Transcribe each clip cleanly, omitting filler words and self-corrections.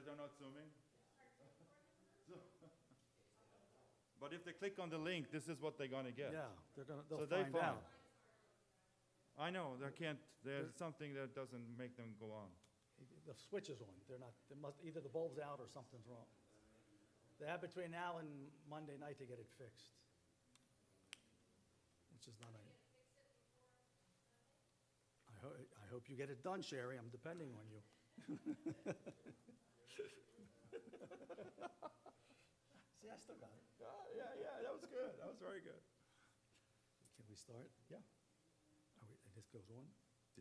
they're not zooming? But if they click on the link, this is what they're going to get. Yeah, they'll So find out. I know, there's something that doesn't make them go on. The switch is on. Either the bulb's out or something's wrong. They have between now and Monday night to get it fixed. Which is not I hope you get it done, Sherry. I'm depending on you. See, I still got it. Yeah, that was good. That was very good. Can we start? Yeah. This goes on?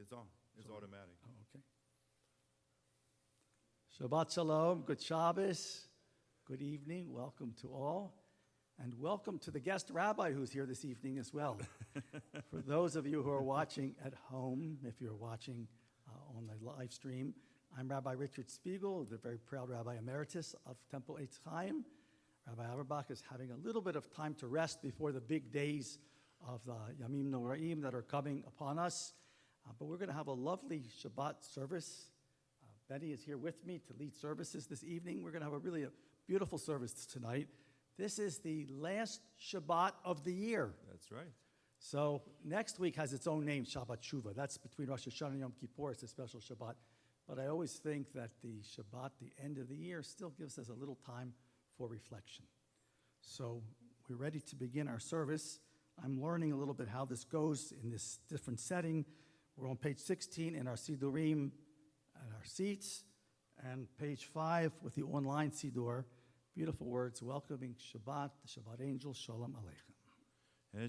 It's on. It's automatic. Oh, okay. Shabbat Shalom, good Shabbos, good evening, welcome to all, and welcome to the guest rabbi who's here this evening as well. For those of you who are watching at home, if you're watching on the live stream, I'm Rabbi Richard Spiegel, the very proud Rabbi Emeritus of Temple Etz Chaim. Rabbi Auerbach is having a little bit of time to rest before the big days of the Yamim Noraim that are coming upon us. But we're going to have a lovely Shabbat service. Betty is here with me to lead services this evening. We're going to have a beautiful service tonight. This is the last Shabbat of the year. That's right. So next week has its own name, Shabbat Shuvah. That's between Rosh Hashanah and Yom Kippur. It's a special Shabbat. But I always think that the Shabbat, the end of the year, still gives us a little time for reflection. So we're ready to begin our service. I'm learning a little bit how this goes in this different setting. We're on page 16 in our Sidurim at our seats, and page 5 with the online Sidur. Beautiful words welcoming Shabbat, the Shabbat angel, Shalom Aleichem.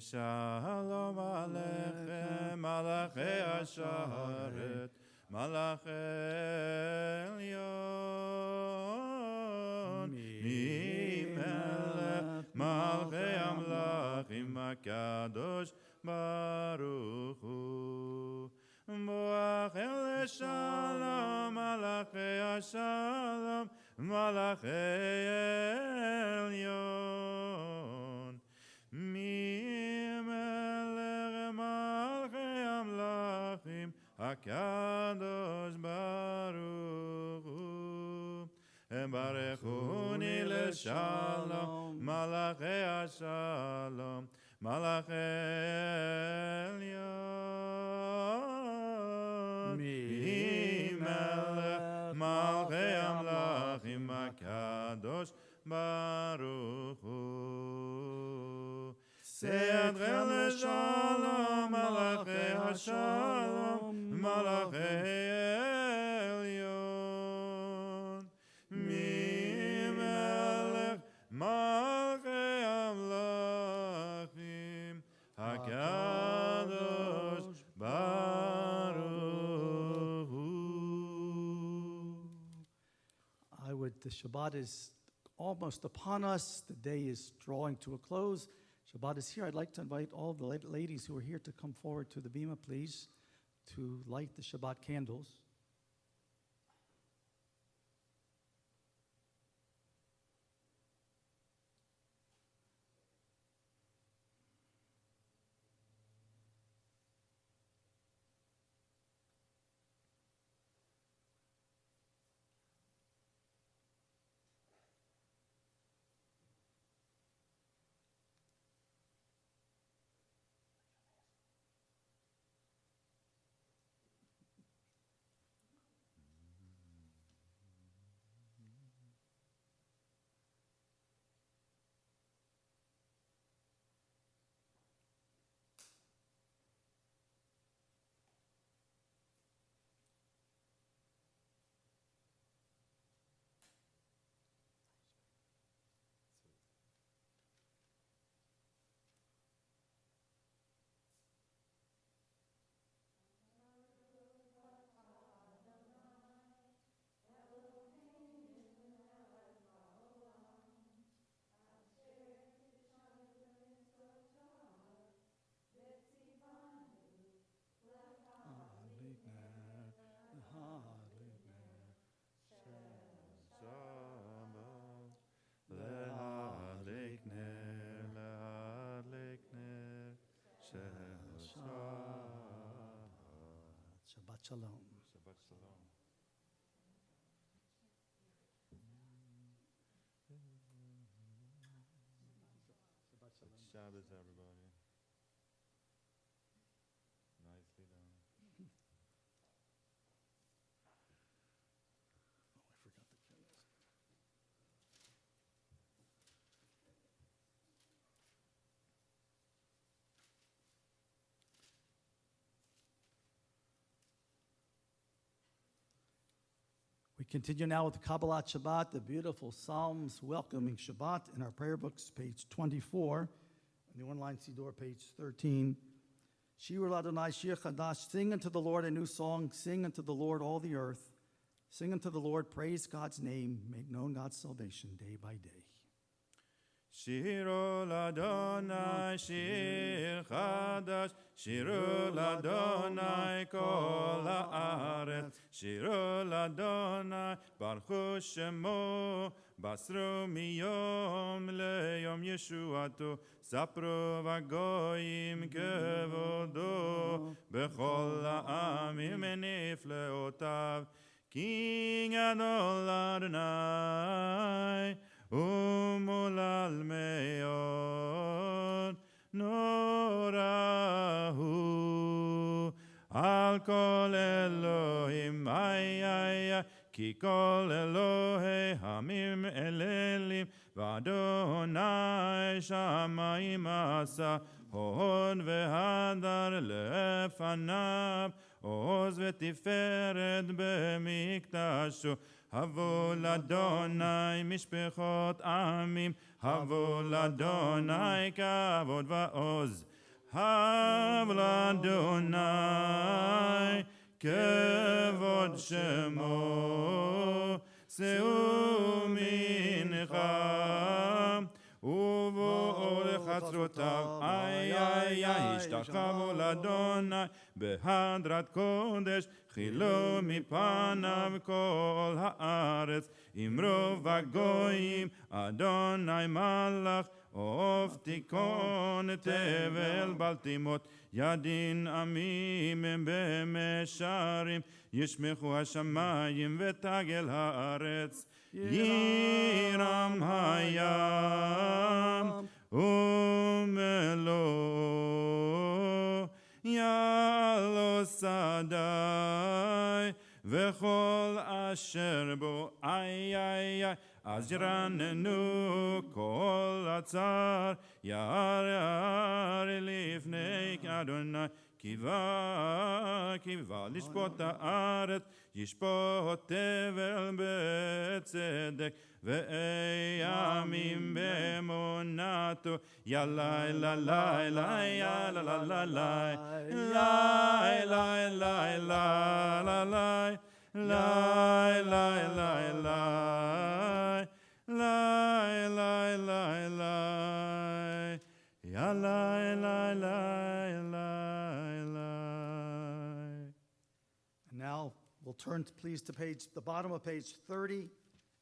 Shalom Aleichem, Malachei Asharet, Malachei Elyon, Mimelech, Malchei Amlachim, HaKadosh Baruch Hu. Boach el shalom, malachei shalom, malachei elyon. Mi melech malchei amlachim, HaKadosh Baruch Hu. Barechuni leshalom, malachei shalom, malachei elyon. Melech Malchei Amlachim HaKadosh Baruch Hu. Se'adchei l'shalom Malachei HaShalom Malachei Elyon. Melech Malchei Amlachim HaKadosh Baruch. The Shabbat is almost upon us. The day is drawing to a close. Shabbat is here. I'd like to invite all the ladies who are here to come forward to the bima, please, to light the Shabbat candles. Shabbat Shalom. Shabbat Shalom. Shabbos, everybody. Nicely done. I forgot the candles. We continue now with the Kabbalat Shabbat, the beautiful Psalms welcoming Shabbat in our prayer books, page 24, and the online Siddur, page 13. Shir Adonai Shir Chadash, sing unto the Lord a new song, sing unto the Lord all the earth. Sing unto the Lord, praise God's name, make known God's salvation day by day. Shiru l'Adonai shir chadash, shiru l'Adonai kol haaretz, shiru l'Adonai baruch shemo, basru miyom leyom Yeshuato, sapru v'goyim kevodo, bechol ha'amim nifleotav, King Adonai, Umulal meod norahu al kol Elohim ay ki kol Elohe hamim elelim v'Adonai shamayim asa hod v'hadar lefanav oz v'tiferet b'miktashu Havu l'Adonai mishpechot amim, Havu l'Adonai kavod va'oz, Havu l'Adonai kavod shemo, Seu mincha, Uvo lechatzrotav, ay, ishtachavu l'Adonai, behadrat kodesh, Chilo mipanav kol haaretz, imrov v'goyim, Adonai malach, of tikon tevel baltimot, yadin amim b'mesharim, yishmechu hashamayim v'tagel haaretz, yiram hayam, umelo, yalo sadai, v'chol asher bo, ay, az yiranenu kol atzar, yar lifnei Adonai, kiva lishpot haaretz, yishpot tevel betzedek, ve'yamim be'emunato, yalai la la la ya la la la la la la la la la la Lai, lai, lai, lai, lai, lai, lai, lai, ya lai, lai, lai, lai, lai. And now we'll turn, please, to the bottom of page 30,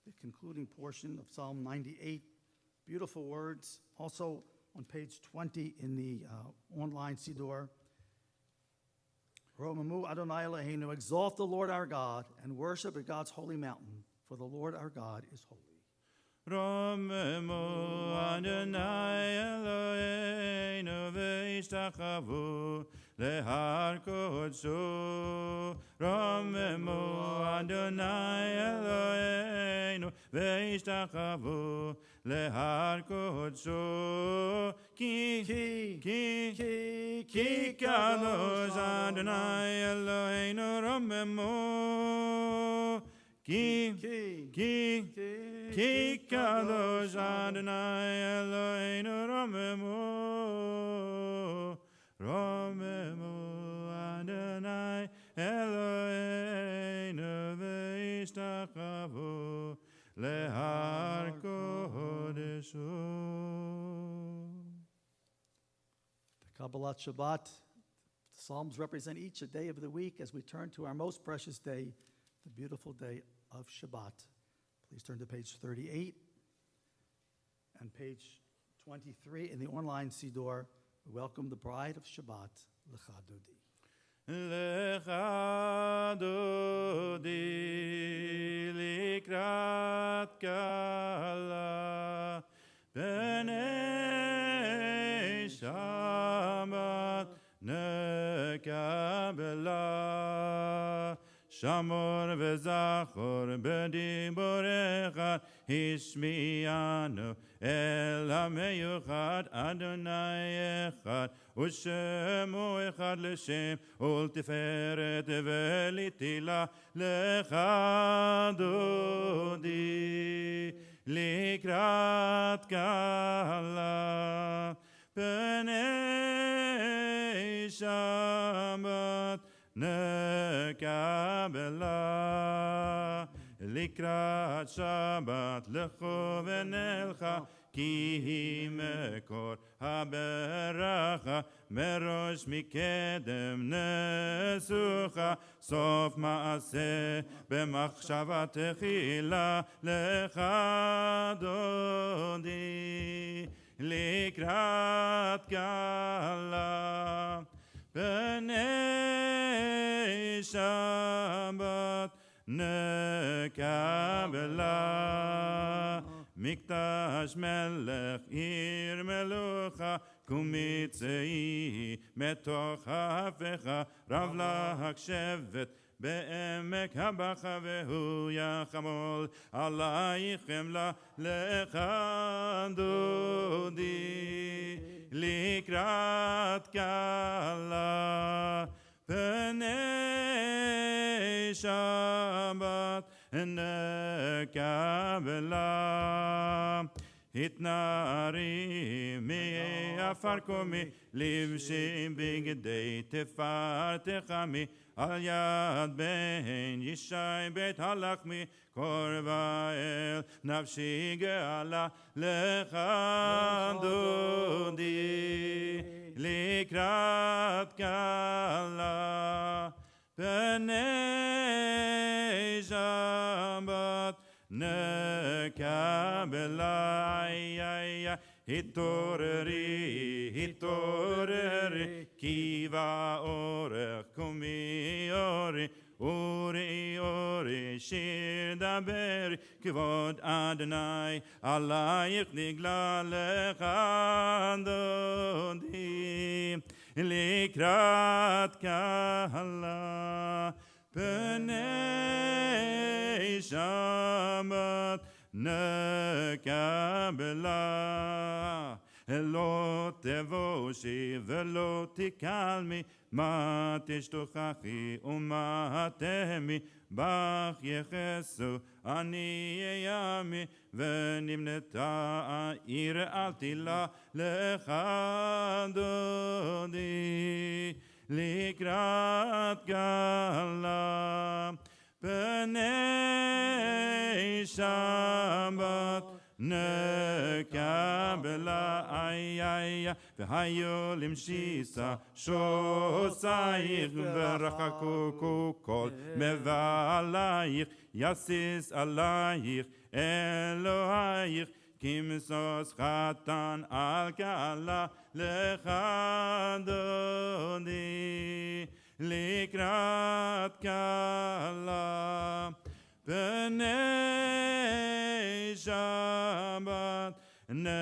the concluding portion of Psalm 98. Beautiful words. Also on page 20 in the online Siddur. Romamu Adonai Eloheinu, exalt the Lord our God and worship at God's holy mountain, for the Lord our God is holy. Romemu Adonai Eloheinu ve'ishtachavu lehar kodsho. Romemu Adonai Eloheinu ve'ishtachavu lehar kodsho. Ki kadosh Adonai Eloheinu romemu. Ki kadosh Adonai Eloheinu romemu. Romemu Adonai Eloheinu ve'ishtachavu lehar kodeshu. The Kabbalat Shabbat, the Psalms represent each a day of the week as we turn to our most precious day, the beautiful day of Shabbat. Please turn to page 38 and page 23 in the online Siddur. We welcome the bride of Shabbat, Lecha Dodi. Lecha Dodi likrat kala b'nei נקבלה. שמור וזכור בדיבור אחד, השמיענו אל המיוחד, אדוני אחד, ושמו אחד לשם, ולתפארת ולתהילה לך דודי, לקראת קהלה, פני שבת נקבלה. לקראת שבת לכו ונלכה, כי היא מקור הברכה, מראש מקדם נסוכה, סוף מעשה במחשבה תחילה לך דודי, לקראת קהלה, פני שבת נקבלה. מקדש מלך עיר מלוכה, קומי צאי מתוך ההפכה, רב לך שבט בעמק הבכה, והוא יחמול עלייך חמלה לך דודי, לקראת קהלה, פני שבת נקבלה. התנערי מעפר קומי, לבשים בגדי תפארתך עמי, על יד בן ישי בית הלחמי, קורבה אל נפשי גאלה לך דודי, לקראת קהלה, פני שבת נקבלה. התעוררי, התעוררי, כי באורך קומי אורי, אורי אורי שיר דברי, כבוד אדוני עלייך נגלה לך דודי, לקראת קהלה, פני שבת נקבלה. לא תבושי ולא תקלמי, מה תשתוכחי ומה תהמי, בך יחסו אני ימי, ונבנתה העיר אל תילה לך דודי, לקראת קהלה, פני שבת נקבלה. והיו למשיסה שוסייך, ורחקו כל מבעלייך, יסיס עלייך אלוהייך, כי משוש חתן על קהלה לך דודי, לקראת קהלה, פני שבת נקבלה.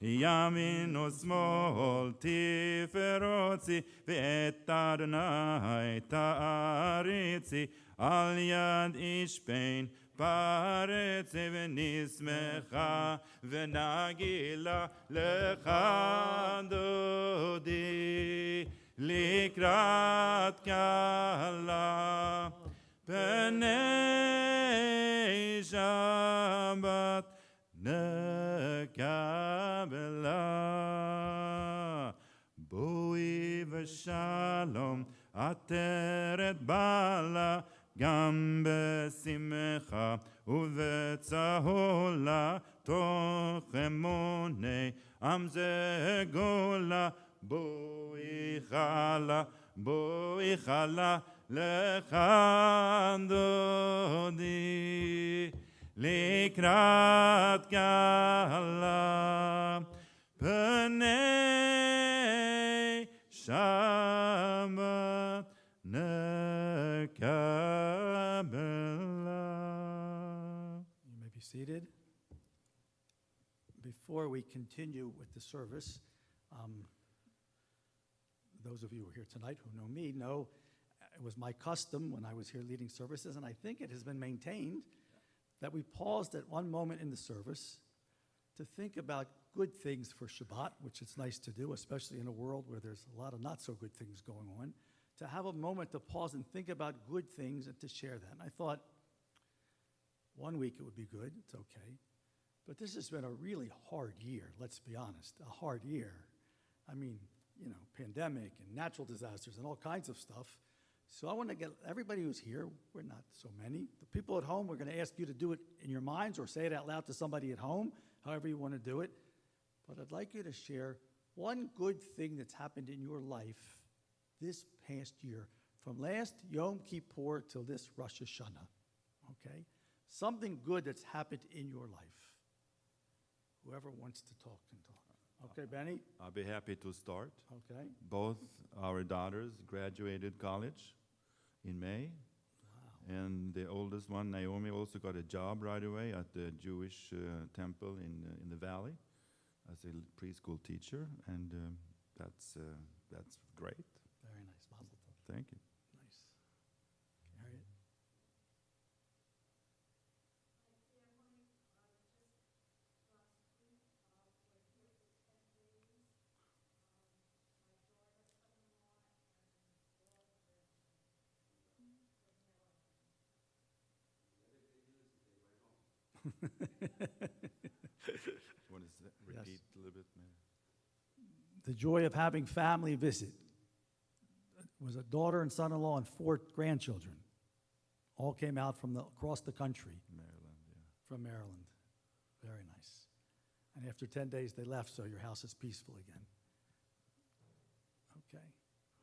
ימין ושמאל תפרוצי, ואת אדוני תעריצי, על יד איש פן פרצי, ונשמחה ונגילה לך דודי, לקראת קהלה, פני שבת נקבלה. בואי ושלום עטרת בעלה, גם בשמחה ובצהולה, תוך אמוני עם זה גולה. בואי חלה, בואי חלה לך דודי, לקראת קהלה, פני שבת נקבלה. You may be seated. Before we continue with the service, Those of you who are here tonight who know me know it was my custom when I was here leading services, and I think it has been maintained, that we paused at one moment in the service to think about good things for Shabbat, which it's nice to do, especially in a world where there's a lot of not so good things going on, to have a moment to pause and think about good things and to share that. And I thought, 1 week it would be good, it's okay. But this has been a really hard year, let's be honest, a hard year. I mean, you know, pandemic and natural disasters and all kinds of stuff. So I want to get everybody who's here, we're not so many, the people at home, we're going to ask you to do it in your minds or say it out loud to somebody at home, however you want to do it. But I'd like you to share one good thing that's happened in your life this past year, from last Yom Kippur till this Rosh Hashanah, okay? Something good that's happened in your life. Whoever wants to talk can talk. Okay, Benny? I'll be happy to start. Okay. Both our daughters graduated college in May. Wow. And the oldest one, Naomi, also got a job right away at the Jewish temple in the valley as a preschool teacher, and that's great. Very nice. Mazel tov. Thank you. Nice. Harriet? Want to repeat a little bit? Maybe? The joy of having family visit. It was a daughter and son-in-law and 4 grandchildren. All came out from across the country. Maryland, yeah. From Maryland. Very nice. And after 10 days, they left, so your house is peaceful again. Okay.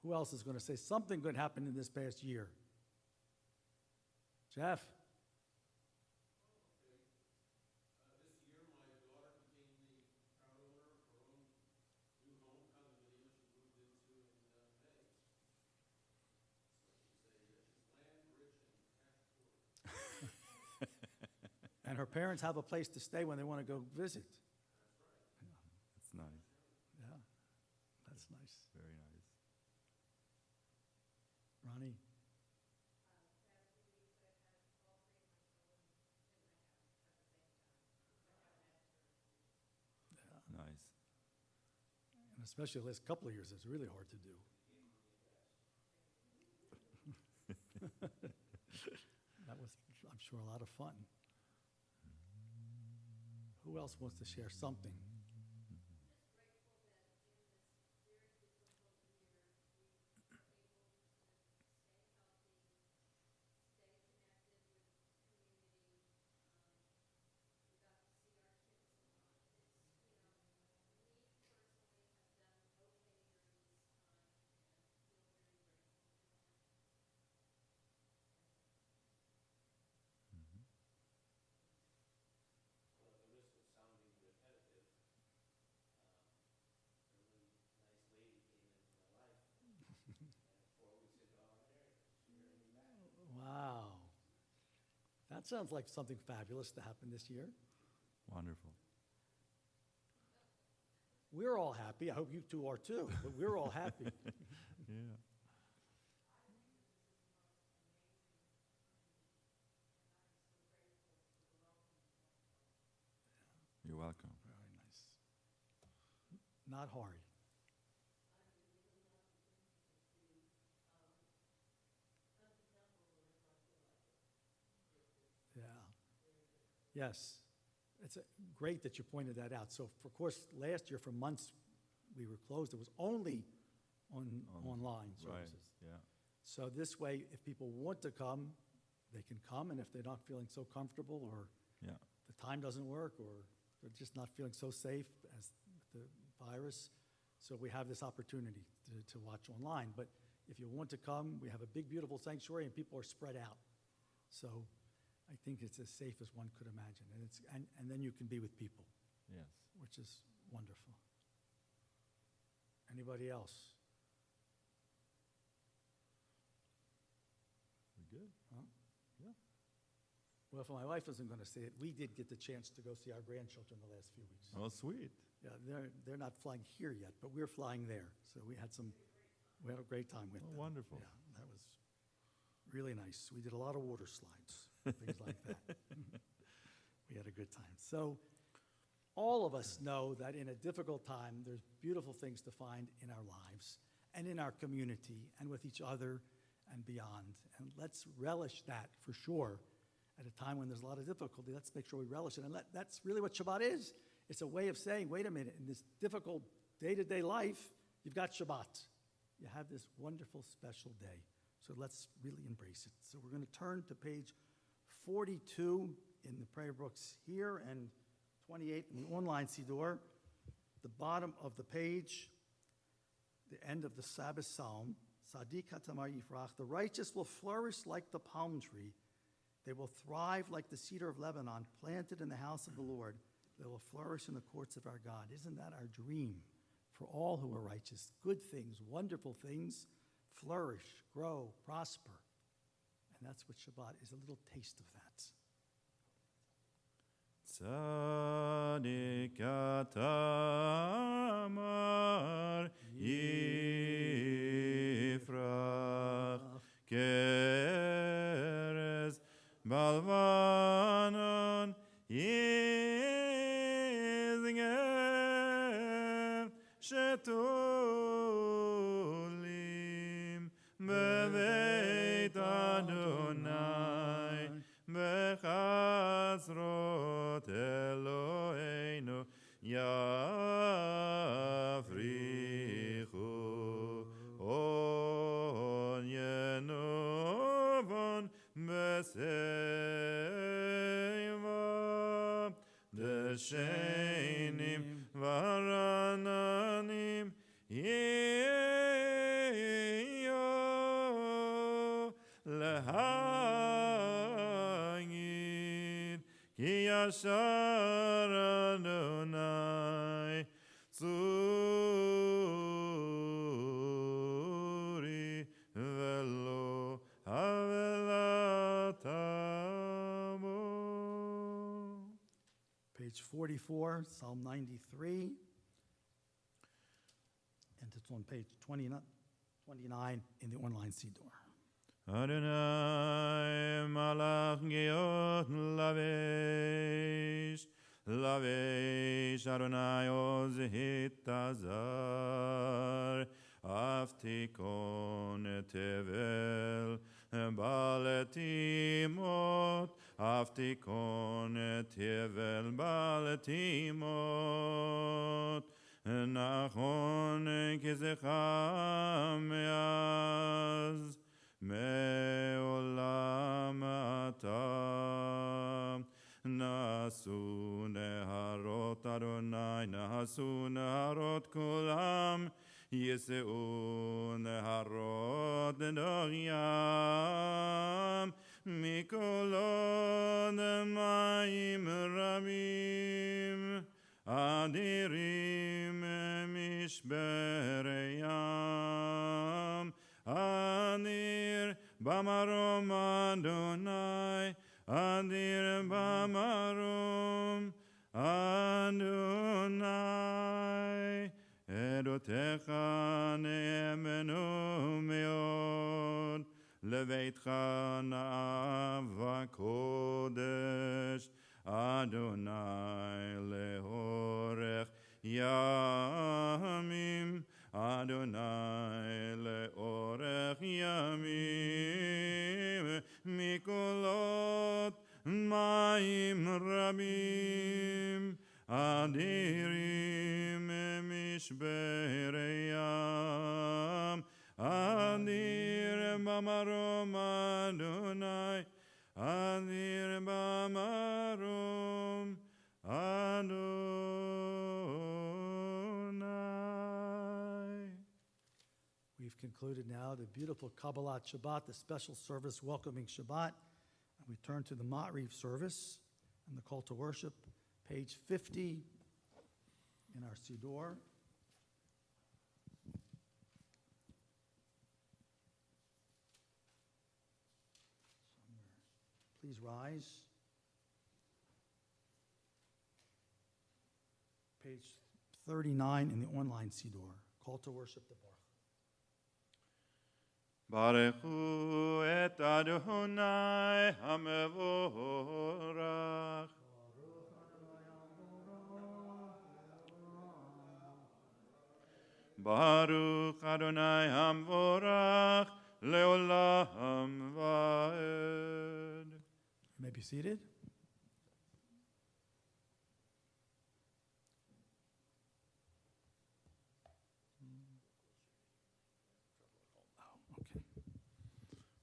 Who else is going to say something good happened in this past year? Jeff? And her parents have a place to stay when they want to go visit. It's nice. Yeah, that's nice. Very nice. Ronnie? Nice. And especially the last couple of years, it's really hard to do. That was, I'm sure, a lot of fun. Who else wants to share something? Wow. That sounds like something fabulous to happen this year. Wonderful. We're all happy. I hope you two are too, but we're all happy. Yeah. You're welcome. Very nice. Not hard. Yeah. Yes. It's great that you pointed that out. So, of course, last year for months we were closed. It was only online services. Right. Yeah. So this way, if people want to come, they can come, and if they're not feeling so comfortable or Yeah. the time doesn't work or they're just not feeling so safe as with the virus, so we have this opportunity to watch online. But if you want to come, we have a big, beautiful sanctuary, and people are spread out. So I think it's as safe as one could imagine, and then you can be with people, Yes. which is wonderful. Anybody else? We good? Huh? Yeah. Well, if my wife isn't going to say it, we did get the chance to go see our grandchildren the last few weeks. Oh, sweet. Yeah, they're not flying here yet, but we're flying there. So we had a great time with Oh, them. wonderful. Yeah, that was really nice. We did a lot of water slides, things like that. We had a good time. So all of us know that in a difficult time, there's beautiful things to find in our lives and in our community and with each other and beyond. And let's relish that for sure. At a time when there's a lot of difficulty, let's make sure we relish it. And that's really what Shabbat is. It's a way of saying, wait a minute, in this difficult day-to-day life, you've got Shabbat. You have this wonderful, special day. So let's really embrace it. So we're going to turn to page 42 in the prayer books here and 28 in the online Siddur. The bottom of the page, the end of the Sabbath Psalm, Sadiq Hatamar Yifrach, the righteous will flourish like the palm tree. They will thrive like the cedar of Lebanon, planted in the house of the Lord. They will flourish in the courts of our God. Isn't that our dream for all who are righteous? Good things, wonderful things, flourish, grow, prosper. And that's what Shabbat is, a little taste of that. Tzaddik Hatamar Yifrach Keres Balvanon Yizgeh Shetulim Beveit Adonai Bechazrot Eloheinu Yafrichu On Yenovon Beseiva Deshenim Varananim Yeyo Lehagid Ki Yashar Adonai Tzuri Velo Havelatamo. Page 44, Psalm 93. And it's on page 29 in the online Siddur. Adonai malach geot lavesh, lavesh Adonai oz hitazar, aftikon tevel baletimot, aftikon tevel baletimot, nachon kizecham meaz, מעולם אתה נעשו נהרות אדוני נעשו נהרות כולם יישאו נהרות ים מקולות מים רבים אדירים משברי ים Adir bamarom Adonai, Adir bamarom Adonai, Edotecha ne'emenu meod, Leveitcha na'ava kodesh, Adonai leorech yamim, Adonai leorech yamim mikolot mayim rabim adirim mishberei yam adir bamarom Adonai adir bamarom Adonai. We've concluded now the beautiful Kabbalat Shabbat, the special service welcoming Shabbat. And we turn to the Ma'ariv service and the call to worship, page 50 in our Siddur. Please rise. page 39 in the online Siddur. Call to worship the Baruch. Baruchu et Adonai HaMevorach. Baruch Adonai HaMevorach Leolam Vaed. You may be seated.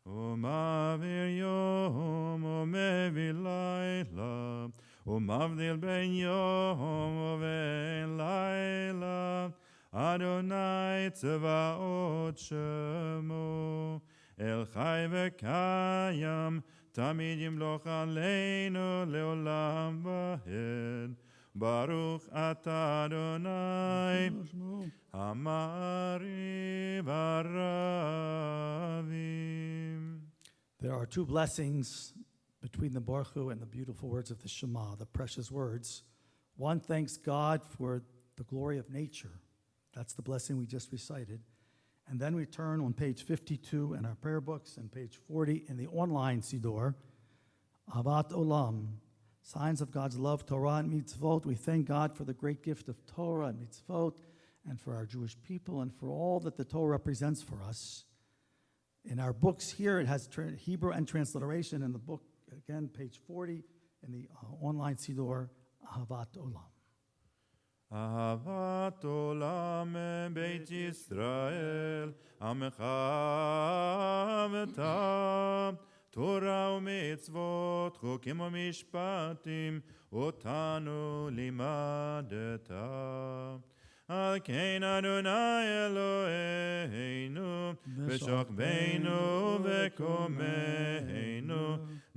Umavir yom umevir laila, umavdil ben yom uven laila, Adonai tzvaot shemo, El chai v'kayam, tamid yimloch aleinu leolam vahed. Baruch atah Adonai, Hamari Baravim. There are two blessings between the Baruch Hu and the beautiful words of the Shema, the precious words. One thanks God for the glory of nature. That's the blessing we just recited. And then we turn on page 52 in our prayer books and page 40 in the online Siddur, Avat Olam, signs of God's love, Torah and mitzvot. We thank God for the great gift of Torah and mitzvot and for our Jewish people and for all that the Torah represents for us. In our books here, it has Hebrew and transliteration. In the book, again, page 40 in the online Siddur, Ahavat Olam. Ahavat olam beit Yisrael, amecha v'tam, Torah u'mitzvot, chokim u'mishpatim, otanu limadeta. Al kein Adonai Eloheinu, v'shokbeinu v'komeinu,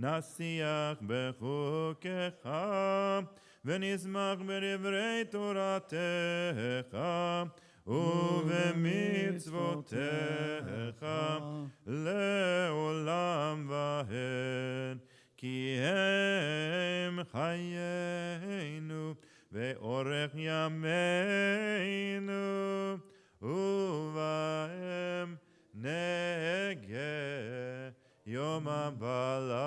nasiach b'chukecha, ונשמח בדברי תורתך ובמצוותיך לעולם ועד, כי הם חיינו ואורך ימינו, ובהם נגה יומם ולילה.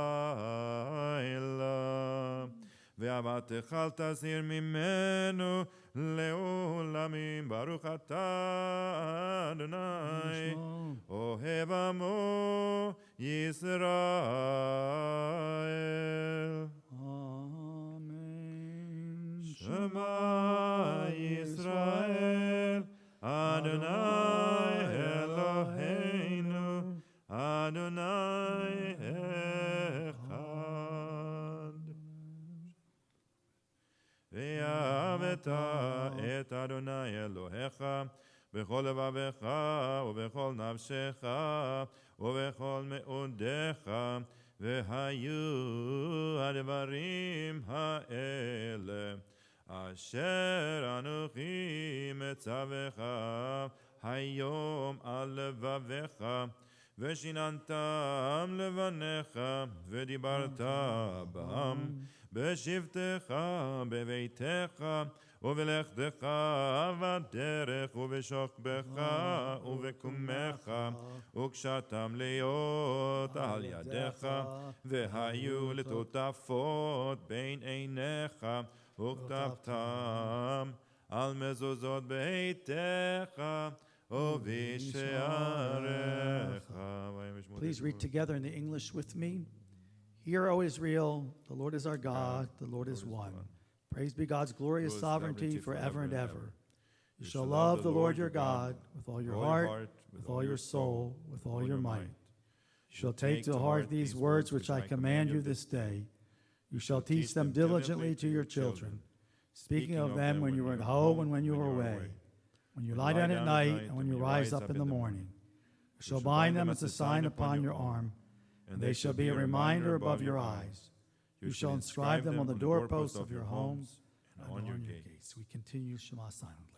ואהבתך אל תסיר ממנו לעולמים. ברוך אתה אדוני אוהב עמו ישראל. אמן. שמע ישראל אדוני אלוהינו אדוני ואהבת את אדוני אלוהיך בכל לבבך ובכל נפשך ובכל מאודיך, והיו הדברים האלה אשר אנוכי מצווך היום על לבביך, ושיננתם לבניך ודיברת בם בשבתך בביתך ובלכתך בדרך ובשוכבך ובקומך, וקשרתם להיות על ידיך, והיו לטוטפות בין עיניך, וכתבתם על מזוזות ביתך ובשעריך. Please read together in the English with me. Hear, O Israel, the Lord is our God, the Lord is one. Praise be God's glorious sovereignty forever and ever. You shall love the Lord your God with all your heart, with all your soul, with all your might. You shall take to heart these words which I command you this day. You shall teach them diligently to your children, speaking of them when you are at home and when you are away, when you lie down at night and when you rise up in the morning. You shall bind them as a sign upon your arm, and they shall be a reminder above your eyes. You shall inscribe them on the doorposts of your homes and on your gates. We continue Shema silently.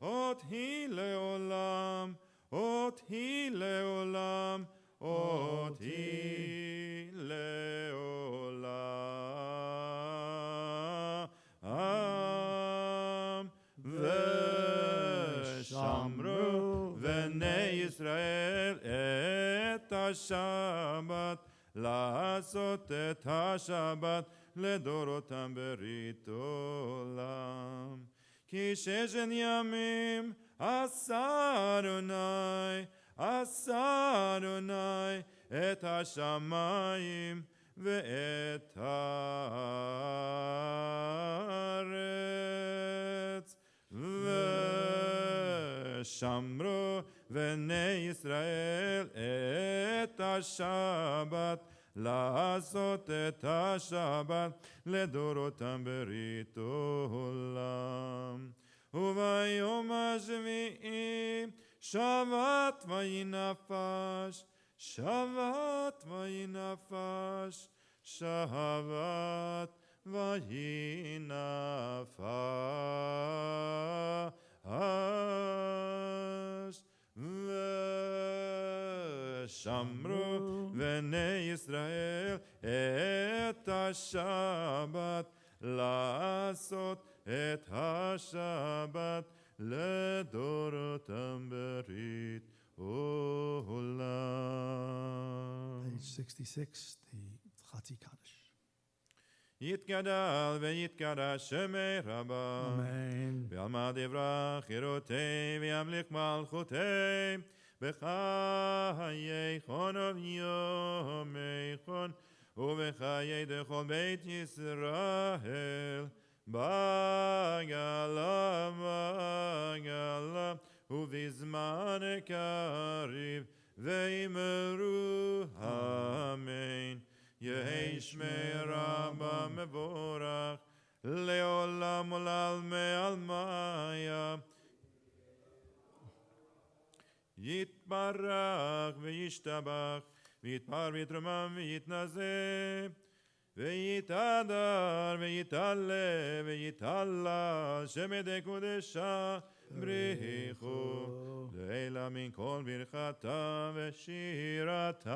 אותי לעולם, אותי לעולם, אותי לעולם. ושמרו בני ישראל את השבת, לעשות את השבת לדורותם ברית עולם. כי ששת ימים עשה אדוני, עשה אדוני את השמיים ואת הארץ. ושמרו בני ישראל את השבת, לעשות את השבת לדורותם ברית עולם. וביום השביעי שבת וינפש, שבת וינפש, שבת וינפש. ושמרו בני ישראל את השבת, לעשות את השבת לדורותם ברית עולם. Page 66, the Chatzi Kaddish. יתגדל ויתקדש שמי רבה. Amen. ועלמא דברה חירותי וימליך מלכותי בחיי חון וביומי ובחיי דכל בית ישראל בגלה בגלה ובזמן קריב ואמרו אמן. יהי שמי רבה מבורך לעולם ולעלמי עלמיה. יתברך וישתבח ויתפאר ויתרומם ויתנשא ויתהדר ויתעלה ויתהלל שמדי קודשה בריחו לעילה מן כל ברכתה ושירתה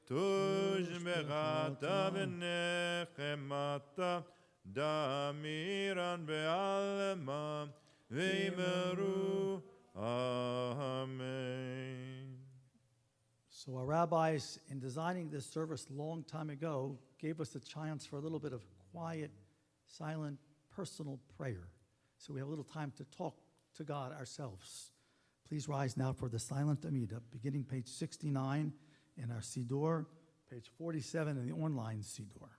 תושבחתה ונחמתה דמירן בעלמה ואמרו Amen. So our rabbis, in designing this service a long time ago, gave us a chance for a little bit of quiet, silent, personal prayer. So we have a little time to talk to God ourselves. Please rise now for the silent Amida, beginning page 69 in our Siddur, page 47 in the online Siddur.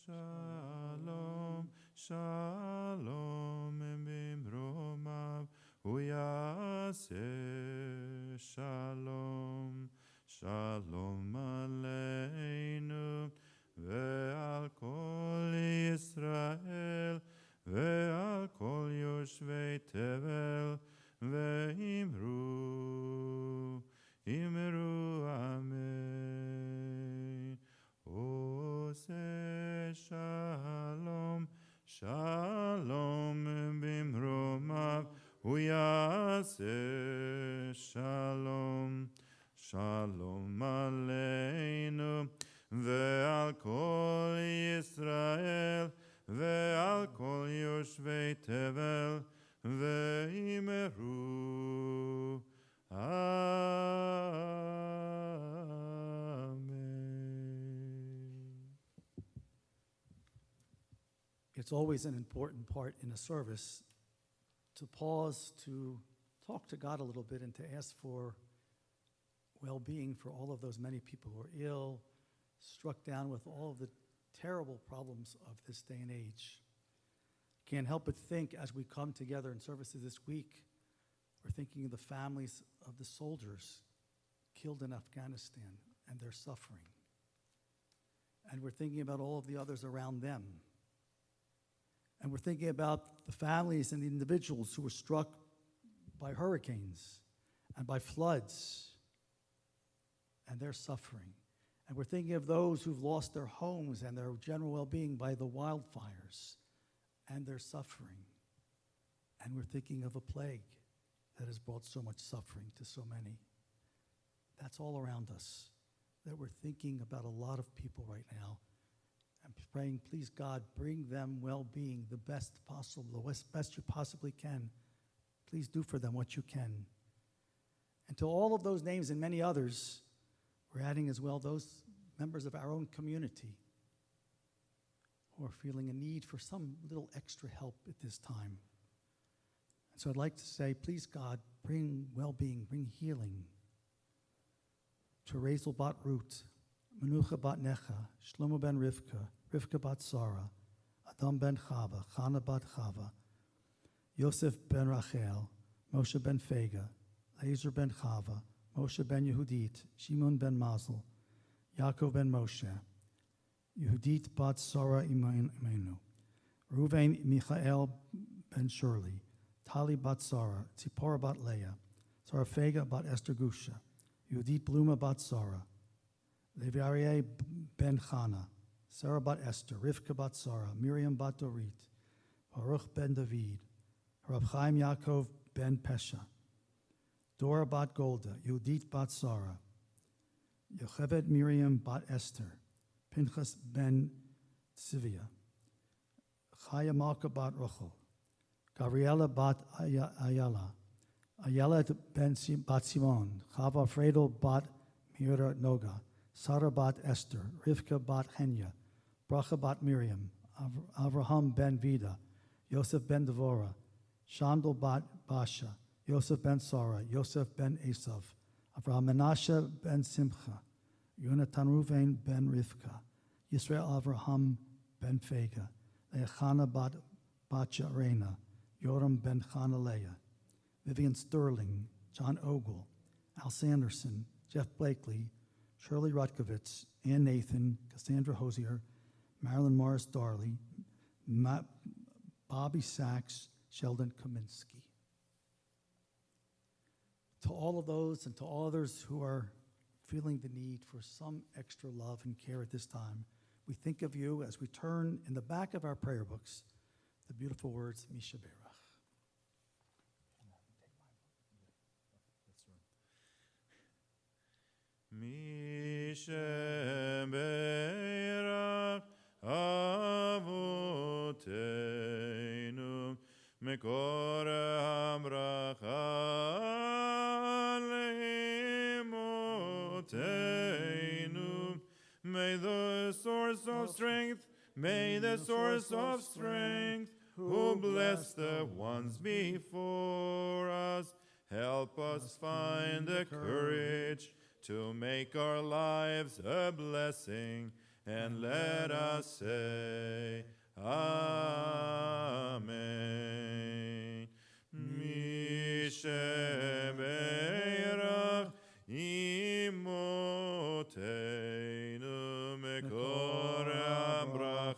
Shalom, shalom, bimromav, uyase shalom, shalom aleinu, ve'al kol Yisrael, ve'al kol yoshvei tevel, ve'imru, imru amen. Ose shalom, shalom bimromav, uyase shalom, shalom aleinu, ve'al kol Yisrael, ve'al kol yoshvei tevel, ve'imeru. Amen. It's always an important part in a service to pause, to talk to God a little bit, and to ask for well-being for all of those many people who are ill, struck down with all of the terrible problems of this day and age. Can't help but think as we come together in services this week, we're thinking of the families of the soldiers killed in Afghanistan and their suffering. And we're thinking about all of the others around them. And we're thinking about the families and the individuals who were struck by hurricanes and by floods and their suffering. And we're thinking of those who've lost their homes and their general well-being by the wildfires and their suffering. And we're thinking of a plague that has brought so much suffering to so many. That's all around us, that we're thinking about a lot of people right now and praying, please God, bring them well-being, the best possible, the best you possibly can. Please do for them what you can. And to all of those names and many others, we're adding as well those members of our own community who are feeling a need for some little extra help at this time. And so I'd like to say, please God, bring well-being, bring healing to Razel bat Ruth, Menucha bat Necha, Shlomo ben Rivka, Rivka bat Sarah, Adam ben Chava, Chana bat Chava, Yosef ben Rachel, Moshe ben Fega, Lazer ben Chava, Moshe ben Yehudit, Shimon ben Mazel, Yaakov ben Moshe, Yehudit bat Sarah Imenu, Reuven Michael ben Shirley, Tali bat Sarah, Tzipora bat Leah, Sarah Fega bat Esther Gusha, Yehudit Bluma bat Sarah, Levi Aryeh ben Chana, Sarah bat Esther, Rivka bat Sarah, Miriam bat Dorit, Baruch ben David, Rab Chaim Yaakov ben Pesha, Dora bat Golda, Yehudit bat Sarah, Yocheved Miriam bat Esther, Pinchas ben Tzivia, Chaya Malka bat Rachel, Gabriela bat Ayala, Ayala ben bat Simon, Chava Fredel bat Mira Noga, Sarah bat Esther, Rivka bat Henya, Bracha bat Miriam, Avraham ben Vida, Yosef ben Devorah, Shandel bat Basha, Yosef ben Sarah, Yosef ben Esav, Avraham Menashe ben Simcha, Yonatan Ruvain ben Rivka, Yisrael Avraham ben Fega, Leachana bat Bacha Reina, Yoram ben Chana Leah, Vivian Sterling, John Ogle, Al Sanderson, Jeff Blakely, Shirley Rutkovitz, Ann Nathan, Cassandra Hosier, Marilyn Morris Darley, Bobby Sachs, Sheldon Kaminsky. To all of those and to all others who are feeling the need for some extra love and care at this time, we think of you as we turn in the back of our prayer books the beautiful words, Misha Berach. Misha Berach Avotenu Mekor HaBracha Leimotenu. May the source of strength, may the source of strength, who bless the ones before us, help us find the courage to make our lives a blessing and let us say, Amen. Misheberach imoteinu mekor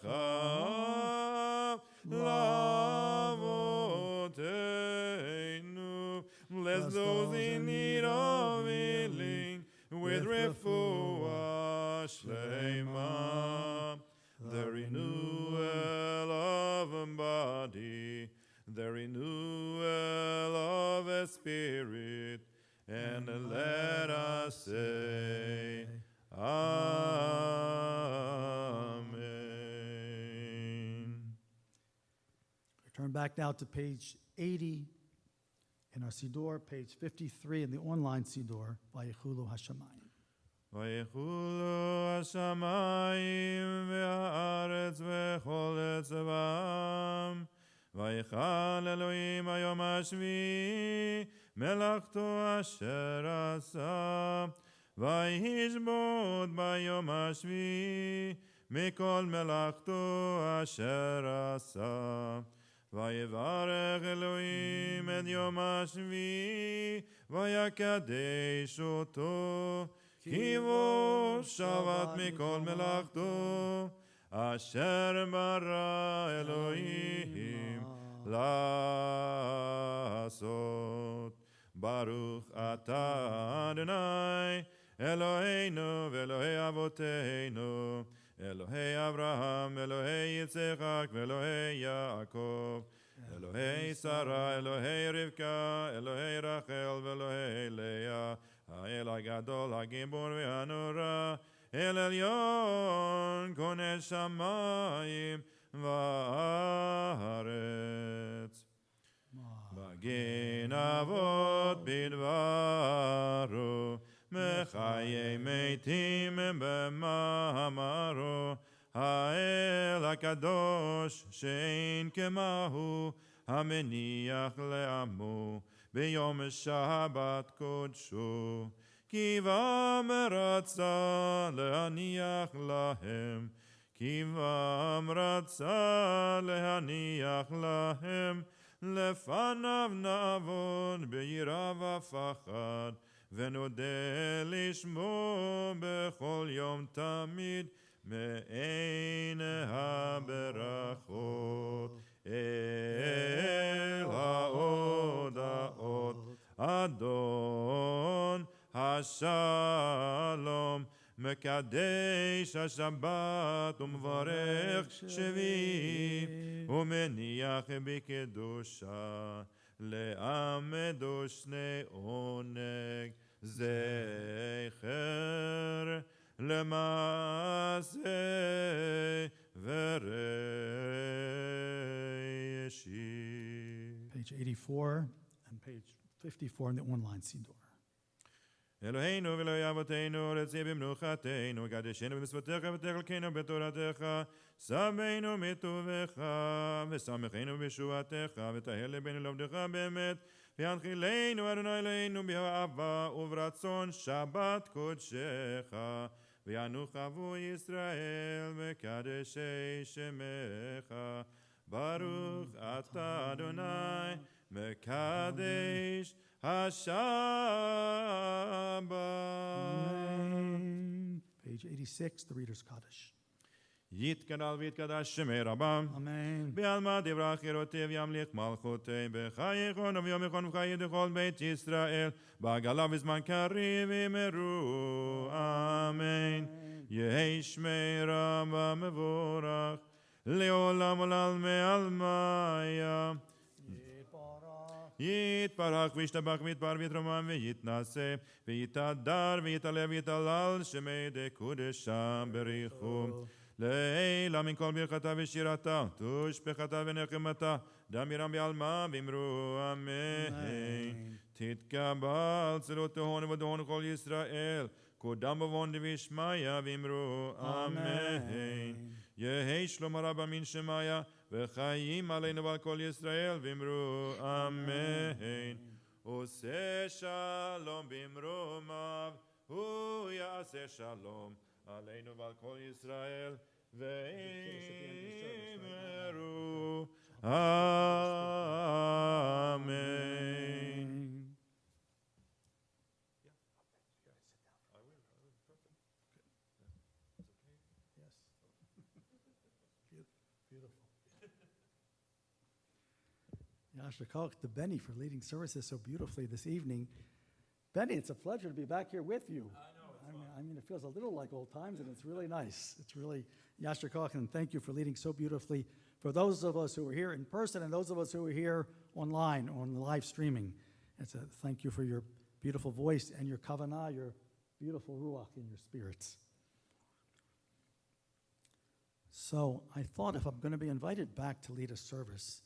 habracha lavoteinu. Bless those in need of healing with refuah shlema, the renewal of a body, the renewal of a spirit, and let us say, Amen. Turn back now to page 80 in our Siddur, page 53 in the online Siddur, Vayichulu Hashamayim. ויחולו השמיים והארץ וכל צבאם, ויכל אלוהים היום השביעי מלאכתו אשר עשה, וישבות ביום השביעי מכל מלאכתו אשר עשה. ויברך אלוהים את יום השביעי ויקדש אותו, כי בו שבת מכל מלאכתו אשר ברא אלוהים לעשות. ברוך אתה אדוני אלוהינו ואלוהי אבותינו, אלוהי אברהם, אלוהי יצחק ואלוהי יעקב, אלוהי שרה, אלוהי רבקה, אלוהי רחל ואלוהי לאה, האל הגדול, הגיבור והנורא, אל עליון, קונה שמיים וארץ. מגן אבות בדברו, מחיי מתים במאמרו, האל הקדוש שאין כמוהו, המניח לעמו ביום שבת קודשו, כי בם רצה להניח להם, כי בם רצה להניח להם, לפניו נעבוד ביראה ופחד, ונודה לשמו בכל יום תמיד, מעין הברכות אל ההודעות. אדון השלום מקדש השבת ומברך שביעי, ומניח בקדושה לעמדו שני עונג, זכר למעשה וראשית. Page 84 and page 54 in the online Siddur. אלוהינו ואלוהי אבותינו, רצי במנוחתנו, קדשנו במצוותיך ותחלקנו בתורתך, שמנו מטובך, ושמחנו בישועתך, וטהר לבנו לעבדך באמת, והנחילנו אדוני אלוהינו באהבה וברצון שבת קודשך, וינוח עבור ישראל מקדשי שמך. ברוך אתה אדוני מקדש השבת. Amen. Page 86, the Reader's Kaddish. יתגדל ויתקדש שמי רבם. Amen. בעלמא דברה חירותי וימליך מלכותי, בחייכון וביומכון וחיי דכל בית ישראל, בעגלה בזמן קריב אמרו אמן. יהי שמי רבם מבורך, לעולם עולם מעלמיה. יתברך וישתבח ויתפאר ויתרומם ויתנשא ויתהדר ויתעלה ויתהלל שמי דקודשם בריחו. לעילה מן כל ברכתה ושירתה, תושבחתה ונחמתה, דמירם בעלמא ואמרו אמן. תתקבל צלותיהון ודהון כל ישראל, קודם בבון דבישמיא ואמרו אמן. יהי שלום רבא מן שמיא, וחיים עלינו ועל כל ישראל ואמרו אמן. עושה שלום במרומיו, הוא יעשה שלום עלינו ועל כל ישראל, ואמרו אמן. Yasher Koch to Benny for leading services so beautifully this evening. Benny, it's a pleasure to be back here with you. I mean, it feels a little like old times, and it's really nice. It's really Yasher Koch, and thank you for leading so beautifully. For those of us who are here in person and those of us who are here online on the live streaming, it's a thank you for your beautiful voice and your kavanah, your beautiful ruach in your spirits. So I thought if I'm going to be invited back to lead a service,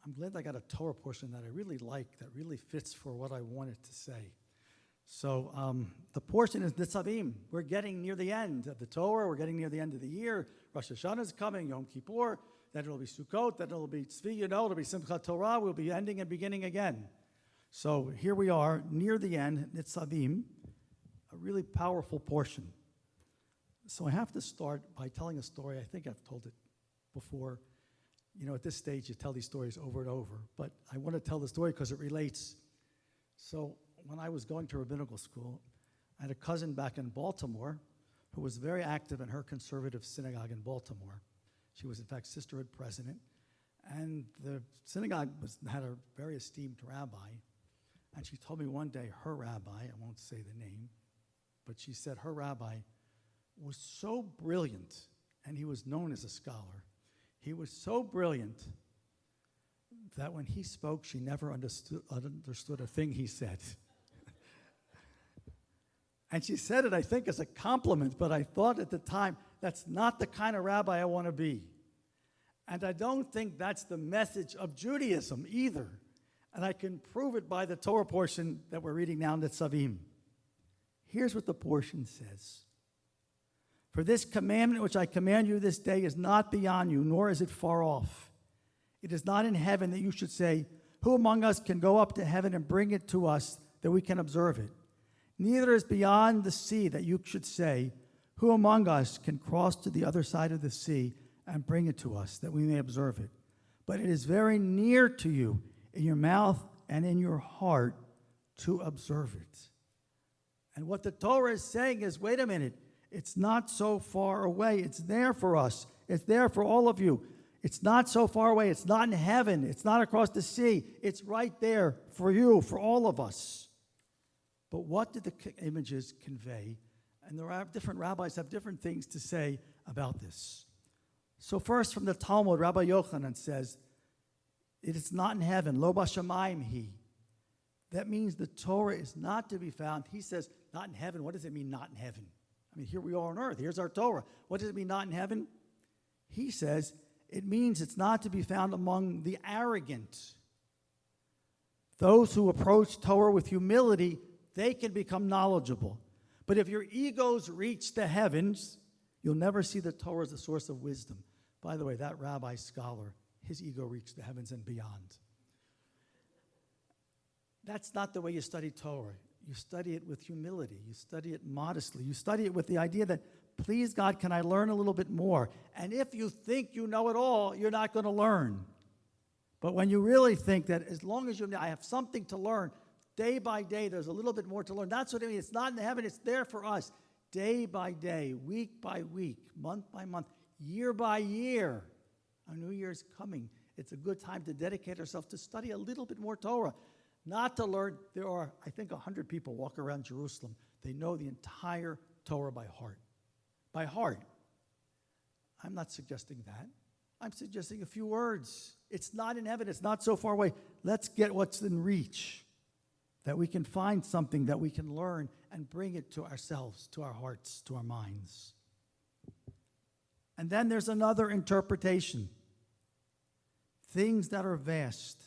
I'm glad I got a Torah portion that I really like, that really fits for what I wanted to say. So the portion is Nitzavim. We're getting near the end of the Torah. We're getting near the end of the year. Rosh Hashanah is coming, Yom Kippur. Then it'll be Sukkot. Then it'll be Tzvi, it'll be Simchat Torah. We'll be ending and beginning again. So here we are, near the end, Nitzavim, a really powerful portion. So I have to start by telling a story. I think I've told it before. You know, at this stage, you tell these stories over and over. But I want to tell the story because it relates. So when I was going to rabbinical school, I had a cousin back in Baltimore who was very active in her conservative synagogue in Baltimore. She was, in fact, sisterhood president. And the synagogue had a very esteemed rabbi. And she told me one day her rabbi, I won't say the name, but she said her rabbi was so brilliant, and he was known as a scholar. He was so brilliant that when he spoke, she never understood a thing he said. And she said it, I think, as a compliment, but I thought at the time, that's not the kind of rabbi I want to be. And I don't think that's the message of Judaism either. And I can prove it by the Torah portion that we're reading now in Nitzavim. Here's what the portion says. For this commandment which I command you this day is not beyond you, nor is it far off. It is not in heaven that you should say, who among us can go up to heaven and bring it to us that we can observe it? Neither is beyond the sea that you should say, who among us can cross to the other side of the sea and bring it to us that we may observe it? But it is very near to you, in your mouth and in your heart, to observe it. And what the Torah is saying is, wait a minute, it's not so far away. It's there for us. It's there for all of you. It's not so far away. It's not in heaven. It's not across the sea. It's right there for you, for all of us. But what did the images convey? And the different rabbis have different things to say about this. So first from the Talmud, Rabbi Yochanan says, it is not in heaven. Lo b'shamayim he. That means the Torah is not to be found. He says, not in heaven. What does it mean, not in heaven? I mean, here we are on earth. Here's our Torah. What does it mean, not in heaven? He says, it means it's not to be found among the arrogant. Those who approach Torah with humility, they can become knowledgeable. But if your egos reach the heavens, you'll never see the Torah as a source of wisdom. By the way, that rabbi scholar, his ego reached the heavens and beyond. That's not the way you study Torah. You study it with humility. You study it modestly. You study it with the idea that, please, God, can I learn a little bit more? And if you think you know it all, you're not going to learn. But when you really think that as long as I have something to learn, day by day, there's a little bit more to learn. That's what I mean. It's not in heaven. It's there for us. Day by day, week by week, month by month, year by year. Our New Year's coming. It's a good time to dedicate ourselves to study a little bit more Torah. Not to learn. There are, I think, 100 people walk around Jerusalem. They know the entire Torah by heart. By heart. I'm not suggesting that. I'm suggesting a few words. It's not in heaven. It's not so far away. Let's get what's in reach. That we can find something that we can learn and bring it to ourselves, to our hearts, to our minds. And then there's another interpretation. Things that are vast.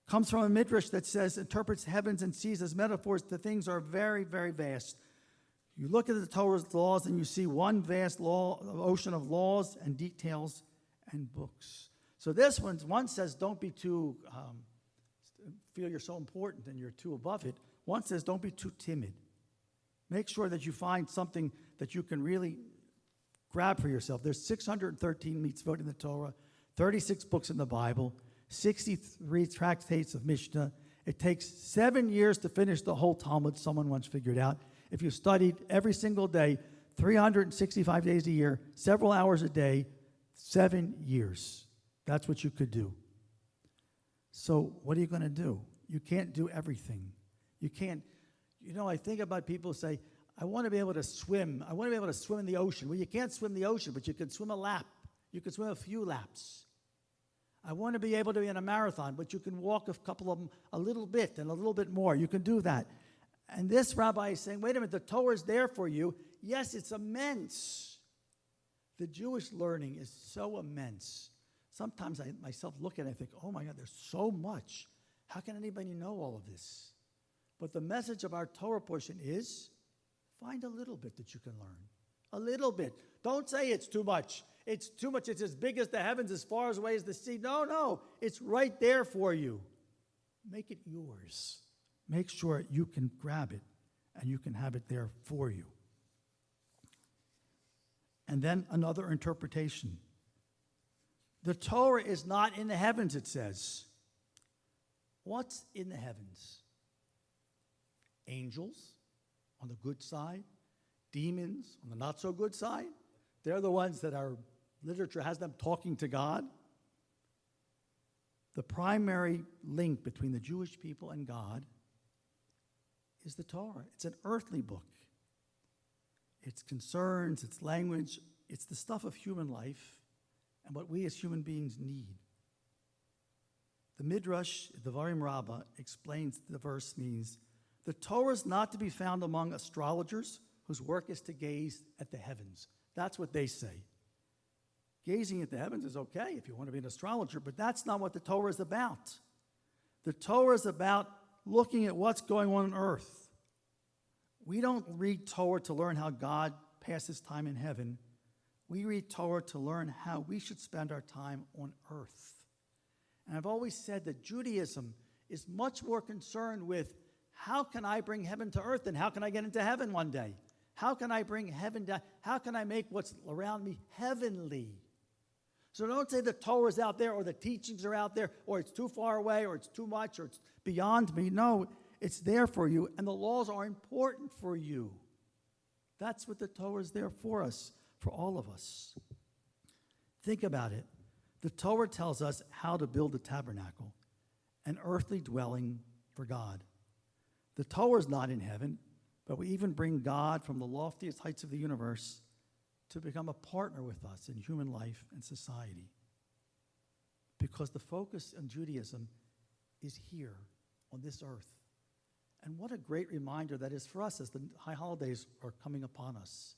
Comes from a midrash that says, interprets heavens and seas as metaphors. The things are very, very vast. You look at the Torah's laws and you see one vast ocean of laws and details and books. So this one says, don't be too, feel you're so important and you're too above it. One says, don't be too timid. Make sure that you find something that you can really grab for yourself. There's 613 mitzvot in the Torah, 36 books in the Bible, 63 tractates of Mishnah. It takes 7 years to finish the whole Talmud, someone once figured out. If you studied every single day, 365 days a year, several hours a day, 7 years. That's what you could do. So what are you going to do? You can't do everything. You can't, I think about people who say, I want to be able to swim. I want to be able to swim in the ocean. Well, you can't swim the ocean, but you can swim a lap. You can swim a few laps. I want to be able to be in a marathon, but you can walk a couple of them a little bit and a little bit more. You can do that. And this rabbi is saying, wait a minute, the Torah is there for you. Yes, it's immense. The Jewish learning is so immense. Sometimes I myself look at it and think, oh my God, there's so much. How can anybody know all of this? But the message of our Torah portion is, find a little bit that you can learn. A little bit. Don't say it's too much. It's too much. It's as big as the heavens, as far away as the sea. No. It's right there for you. Make it yours. Make sure you can grab it and you can have it there for you. And then another interpretation. The Torah is not in the heavens, it says. What's in the heavens? Angels on the good side, demons on the not so good side. They're the ones that our literature has them talking to God. The primary link between the Jewish people and God is the Torah. It's an earthly book. Its concerns, its language, it's the stuff of human life and what we as human beings need. The Midrash, the Devarim Rabbah, explains the verse means, the Torah is not to be found among astrologers whose work is to gaze at the heavens. That's what they say. Gazing at the heavens is okay if you want to be an astrologer, but that's not what the Torah is about. The Torah is about looking at what's going on earth. We don't read Torah to learn how God passes time in heaven. We read Torah to learn how we should spend our time on earth. And I've always said that Judaism is much more concerned with how can I bring heaven to earth and how can I get into heaven one day? How can I bring heaven down? How can I make what's around me heavenly? So don't say the Torah is out there or the teachings are out there or it's too far away or it's too much or it's beyond me. No, it's there for you and the laws are important for you. That's what the Torah is there for us, for all of us. Think about it. The Torah tells us how to build a tabernacle, an earthly dwelling for God. The Torah is not in heaven, but we even bring God from the loftiest heights of the universe to become a partner with us in human life and society. Because the focus on Judaism is here on this earth. And what a great reminder that is for us as the high holidays are coming upon us.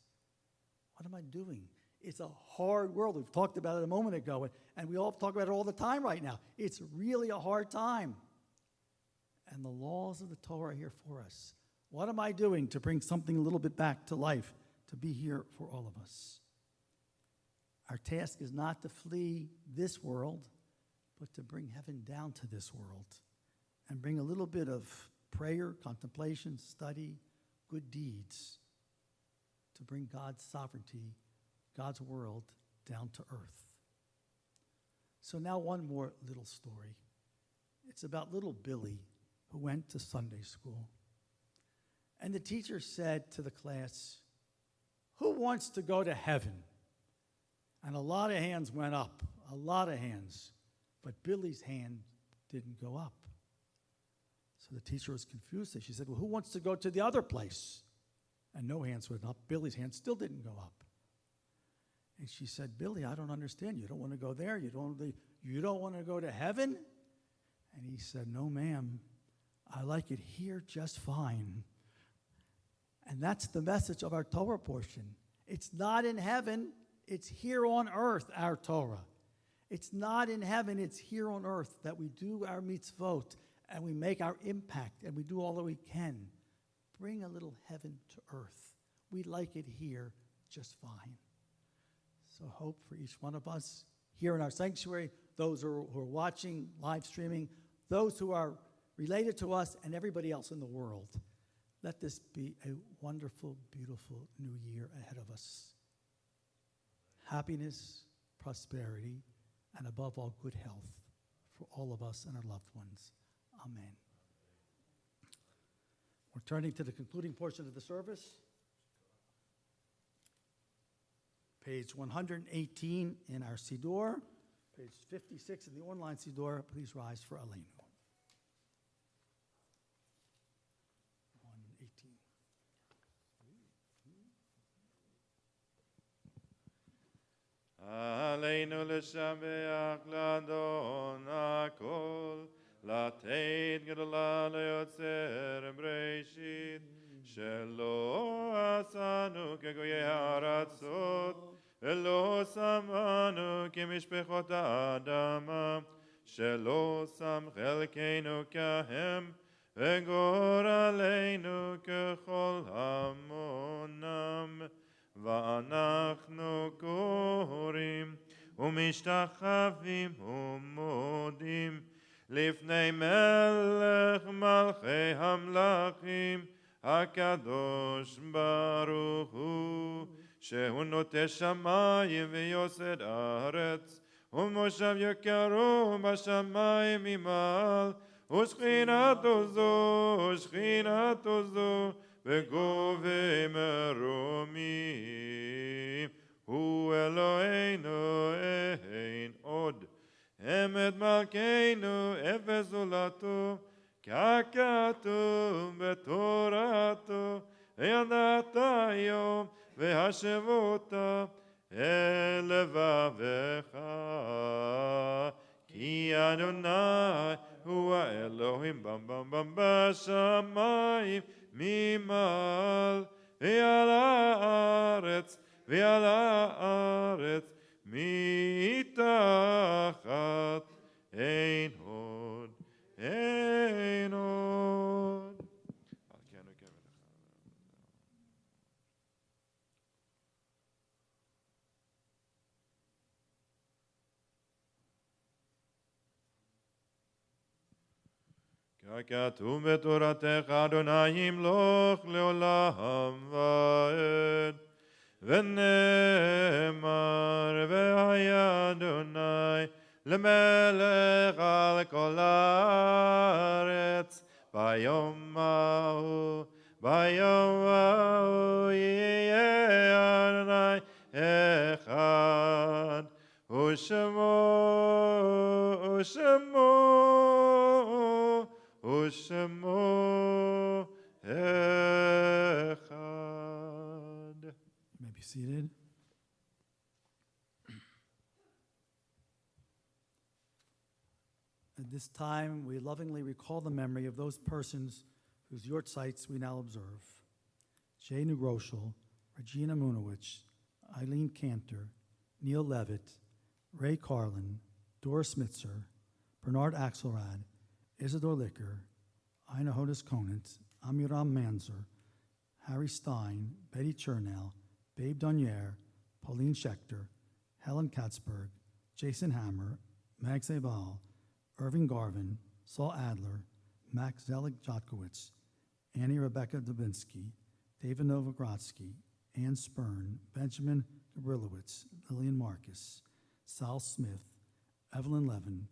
What am I doing? It's a hard world. We've talked about it a moment ago, and we all talk about it all the time right now. It's really a hard time. And the laws of the Torah are here for us. What am I doing to bring something a little bit back to life, to be here for all of us? Our task is not to flee this world, but to bring heaven down to this world and bring a little bit of prayer, contemplation, study, good deeds to bring God's sovereignty, God's world down to earth. So now one more little story. It's about little Billy who went to Sunday school. And the teacher said to the class, who wants to go to heaven? And a lot of hands went up, a lot of hands. But Billy's hand didn't go up. So the teacher was confused. She said, well, who wants to go to the other place? And no hands went up. Billy's hand still didn't go up. And she said, Billy, I don't understand. You don't want to go there? You don't want to go to heaven? And he said, no, ma'am. I like it here just fine. And that's the message of our Torah portion. It's not in heaven. It's here on earth, our Torah. It's not in heaven. It's here on earth that we do our mitzvot and we make our impact and we do all that we can. Bring a little heaven to earth. We like it here just fine. So hope for each one of us here in our sanctuary, those who are watching, live streaming, those who are related to us, and everybody else in the world. Let this be a wonderful, beautiful new year ahead of us. Happiness, prosperity, and above all, good health for all of us and our loved ones. Amen. We're turning to the concluding portion of the service. Page 118 in our Siddur, page 56 in the online Siddur. Please rise for Aleinu. 118. עלינו לשבח לאדון הכל, לתת גדולה ליוצר בראשית, שלא עשנו כגויי הארצות, ולא שמנו כמשפחות האדמה, שלא שם חלקנו כהם, וגורלנו ככל המונם. ואנחנו קוראים ומשתחווים ומודים לפני מלך מלכי המלכים הקדוש ברוך הוא, שהוא נוטה שמיים ויוסד ארץ, ומושב יקרו בשמיים ממעל, ושכינתו זו וגובה מרומים, הוא אלוהינו אין עוד, אמת מלכנו אפס זולתו, ככתוב בתורתו, וידעת היום והשבות אל לבבך, כי אדוני הוא האלוהים במבם בשמיים ממעל, ועל הארץ מתחת, אין עוד. ככתוב בתורתך, אדוני ימלוך לעולם ועד. ונאמר, והיה אדוני למלך על כל הארץ, ביום ההוא יהיה אדוני אחד, ושמו אחד. You may be seated. At this time, we lovingly recall the memory of those persons whose yortzites we now observe. Jay Negroshel, Regina Munowich, Eileen Cantor, Neil Levitt, Ray Carlin, Doris Mitzer, Bernard Axelrad, Isidore Licker, Ina Hodes Conant, Amiram Manzer, Harry Stein, Betty Chernell, Babe Donier, Pauline Schechter, Helen Katzberg, Jason Hammer, Mag Zabal, Irving Garvin, Saul Adler, Max Zelig-Jotkowitz, Annie Rebecca Dubinsky, David Novogradsky, Ann Spurn, Benjamin Gabrilowitz, Lillian Marcus, Sal Smith, Evelyn Levin,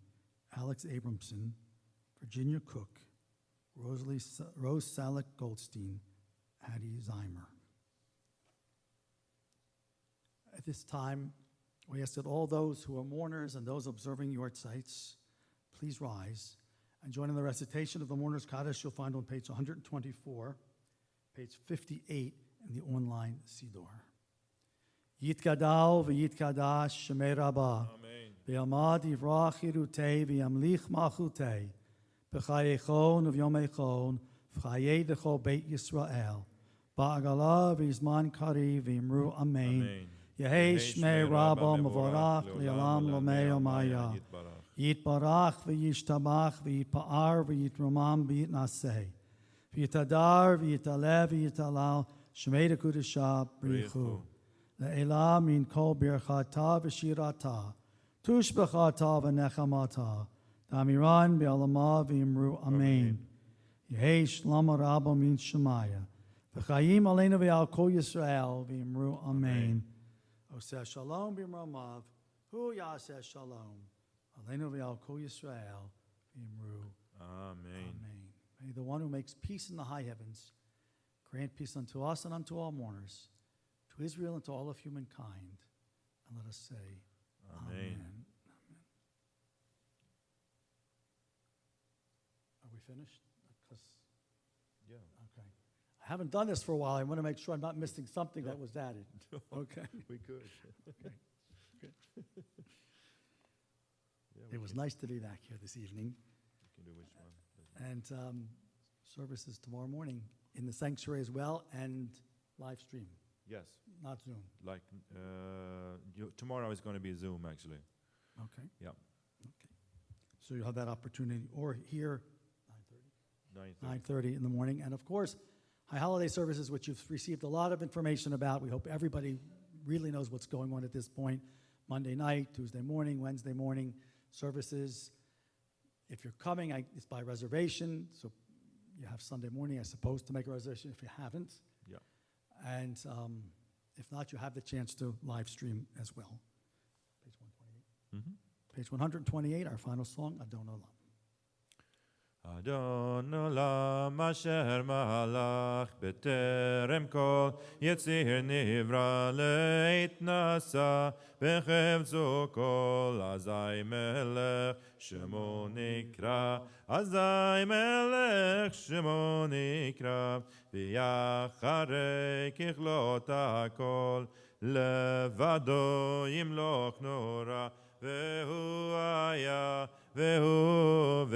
Alex Abramson, Virginia Cook, Rose Salek Goldstein, Hattie Zeimer. At this time, we ask that all those who are mourners and those observing yortzites, please rise and join in the recitation of the Mourner's Kaddish you'll find on page 124, page 58 in the online Siddur. Yitgadal v'yitkadash shemei Rabbah. Amen. V'yamad yivrach yirutei v'yamlich malchutei. B'chayechon v'yomechon v'chayedecho Beit Yisrael. Ba'agala v'yizman kari v'yimru Amen. Yehei shmei Rabbah mevorach li'olam lomei omaya. Yitbarach v'yishtabach v'yitpa'ar v'yitromam v'yitnaseh. V'yitadar v'yitalev v'yitalal shmei dekudesha brichu. Le'ela min kol birchata v'shirata. Tushbechata v'nechamata. Damiran be'alama v'imru Amen. Yehi Shlama Rabba Min Shemaya. V'chayim aleinu v'al kol Yisrael v'imru Amen. Oseh Shalom b'mromav. Hu Yaseh Shalom. Aleinu v'al kol Yisrael v'imru Amen. Amen. May the one who makes peace in the high heavens grant peace unto us and unto all mourners, to Israel and to all of humankind. And let us say, Amen. Amen. Are we finished? 'Cause- Yeah. okay. I haven't done this for a while. I want to make sure I'm not missing something that was added. Okay. We could. Okay. Good. Yeah, It was nice to be back here this evening. we can do which one? And services tomorrow morning in the sanctuary as well, and live stream, Yes. not Zoom. Like tomorrow is going to be Zoom actually. Okay. Yeah. Okay. So you'll have that opportunity, or here, 9:30. 9:30 in the morning. And of course, High Holiday Services, which you've received a lot of information about. We hope everybody really knows what's going on at this point. Monday night, Tuesday morning, Wednesday morning services. If you're coming, it's by reservation, so you have Sunday morning, I suppose, to make a reservation if you haven't. Yeah. And if not, you have the chance to live stream as well. Page 128. Mm-hmm. Page 128, our final song, Adon Olam. Adon Olam asher malach b'terem kol yetzir nivra leitnasa b'chevzo kol azai melech shemo nikra azai melech shemo nikra v'yacharei kichlot hakol levado yimloch nora vehu aya והוא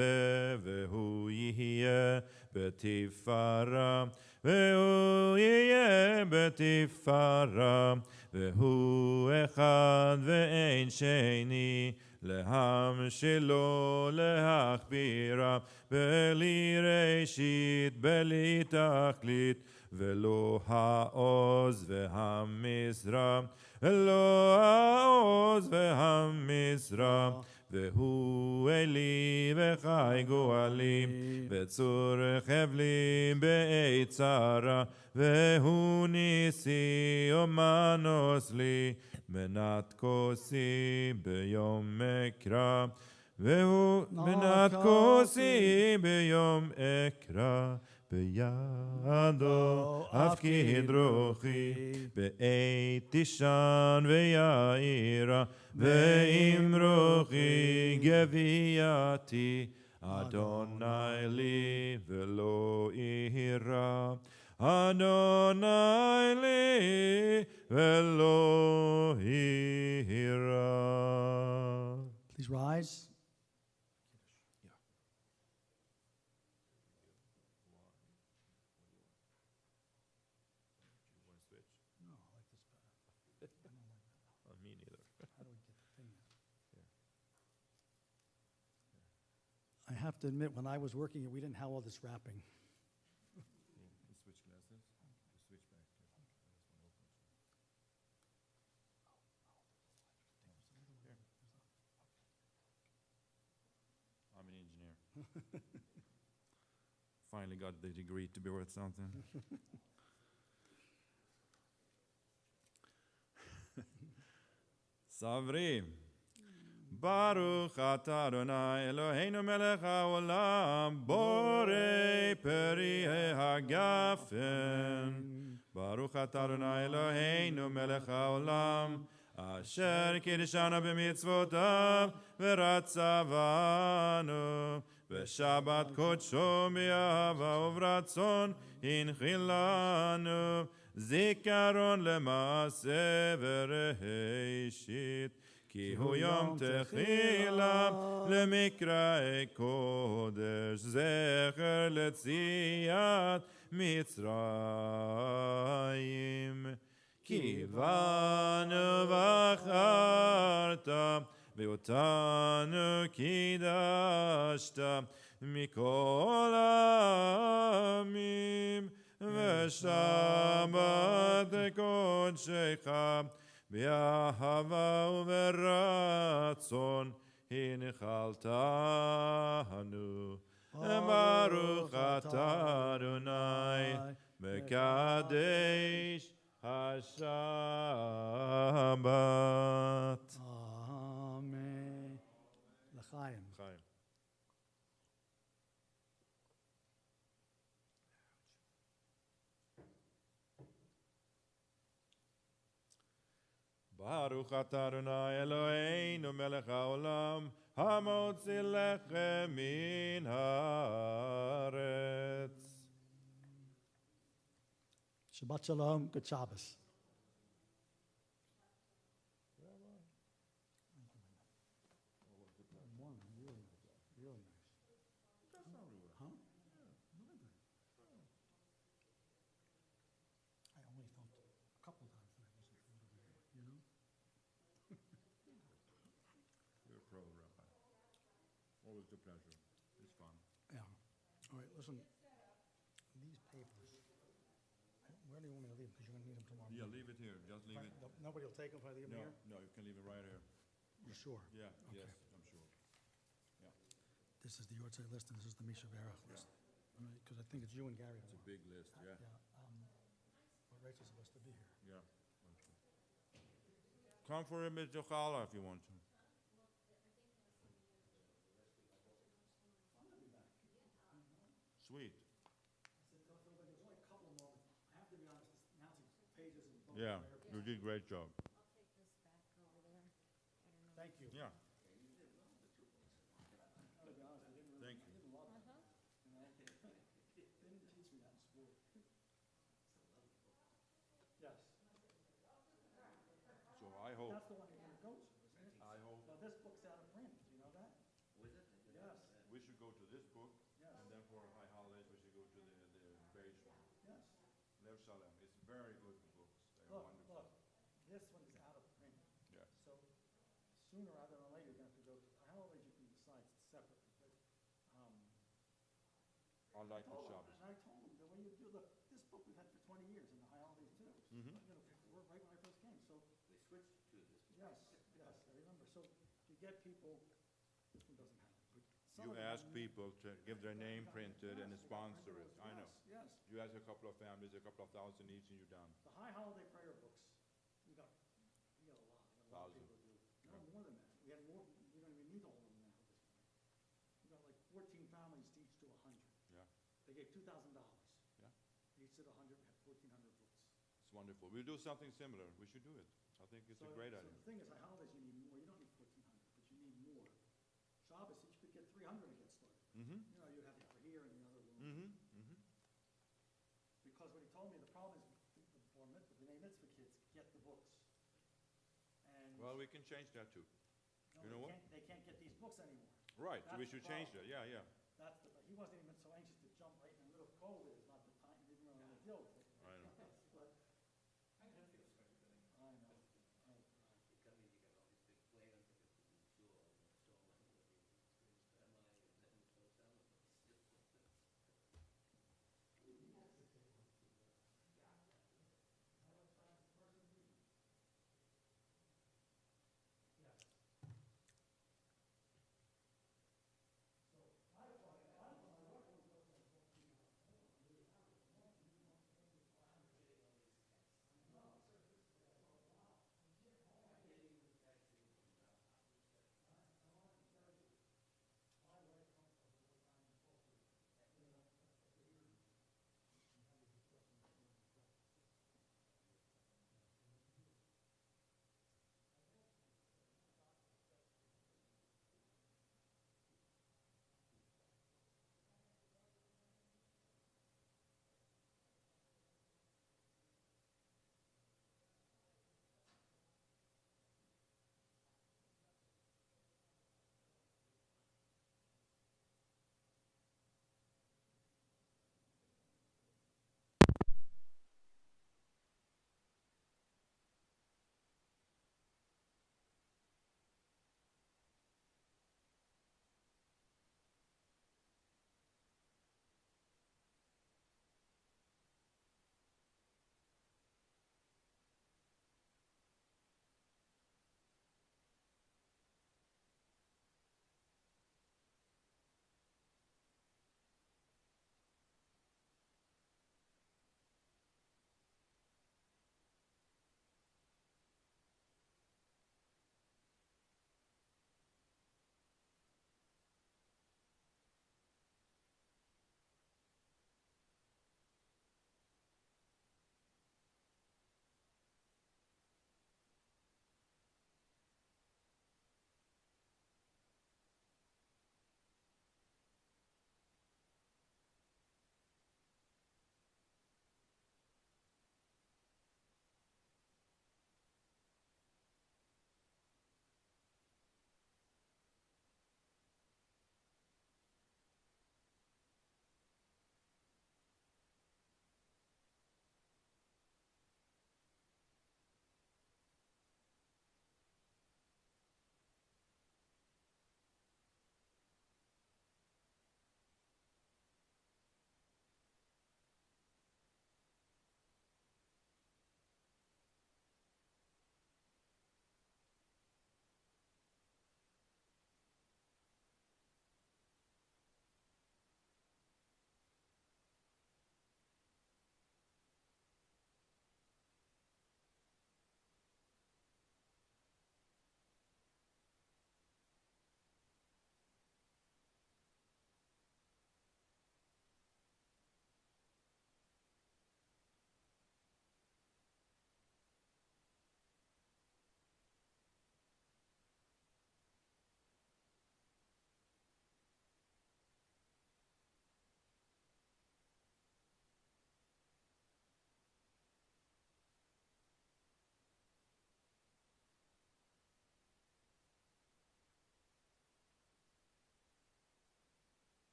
יהיה בתפארה, והוא יהיה בתפארה, והוא אחד ואין שני, להמשלו להכבירה, בלי ראשית, בלי תכלית, ולא העוז והמשרה, ולא העוז והמשרה. והוא אלי וחי גואלי וצור חבלי בעת צרה והוא ניסי ומנוס לי מנת כוסי ביום אקרא והוא מנת כוסי ביום אקרא בידו אפקיד רוחי בעת תשען ויעירה ועם רוחי גבייתי אדוני לי ולא אירא אדוני לי ולא אירא. Please rise. Me neither. I have to admit, when I was working here, we didn't have all this wrapping. Switch glasses. Switch back. I'm an engineer. Finally got the degree to be worth something. Savri. Baruch atah Adonai Eloheinu melech haolam borei peri hagafen. Baruch atah Adonai Eloheinu melech haolam asher kiddushanu b'mitzvotav v'ratzavanu b'shabbat kodsho b'yahava uvratzon hinchilanu zikaron lemaaseh v'reishit. כי הוא יום תחילה למקראי קודש, זכר לציאת מצרים. כי באנו בחרת, ואותנו קידשת, מכל העמים, ושבת קודשך, באהבה וברצון הנחלתנו. ברוך אתה Baruch atah Adonai Eloheinu melech haolam, hamotzi lechem min haaretz. Shabbat Shalom, good Shabbos. Really nice. Huh? I only felt a couple of times that I wasn't sure over here, you know? You're a pro, Rabbi. Always a pleasure. It's fun. Yeah. All right, listen, these papers, where do you want me to leave them? Because you're going to need them tomorrow Yeah, morning. leave it here. Just leave it. Nobody will take them if I leave them No, here? no, you can leave it right here. You're sure? Yeah, Okay. yes, I'm sure. Yeah, This is the Yortzeit list, and this is the Misha Berach list. All right, because I think it's you and Gary. it's a big list, yeah. But Rachel's supposed to be here. Yeah. Come for a Mr. Challah if you want to. Sweet. There's only a couple of moments. I have to be honest, announcing pages and books. Yeah, you did a great job. Thank you. Yeah, To be honest, I didn't thank you. I didn't love it. You know? They didn't teach me that in school. Yes. So I hope, That's the one you're going to go to, isn't it? I hope Now, this book's out of print. Do you know that? Yes. we should go to this book, Yes. and then for high holidays we should go to the beige one. Yes. Lev Shalem. It's very good books. They're Look, wonderful. this one is out of print. Yes. So sooner rather than later, you're going to have to go to, holidays you can decide separately, but, Untitled Chapter. and I told them, the way you do, look, this book we've had for 20 years in the high holidays too. Mhm. You know, right when I first came, so, They switched to this. yes, yes, I remember. So you get people, this one doesn't have it, but some You of them ask have- people to give their name printed and Yes, we got sponsor printed it. ones. I know. Yes, You ask a couple of families, a couple of thousand each, and you're done. the high holiday prayer books, we got a lot, we got a lot of Thousand. people do. No, more than that. We had more, we don't even need all of them now at this point. We got like 14 families to each do 100. Yeah, They gave $2,000. yeah. Each did 100, we had 1,400 books. It's wonderful. We'll do something similar. We should do it. I think it's a great So idea. the thing is, high holidays, you need more. You don't need 1,400, but you need more. Shabbos, each could get 300 to get started. Mm-hmm, You know, you'd have it for here and the other room. mm-hmm, mm-hmm. Because what he told me, the problem is the bar mitzvah, the B'nai mitzvah kids get the books. And Well, we can change that too. no, you know what? they can't get these books anymore. Right, so we That's the should change that. problem. Yeah, yeah. He wasn't even so anxious to jump right in the middle of COVID. It's not the time, he didn't really want to deal with it.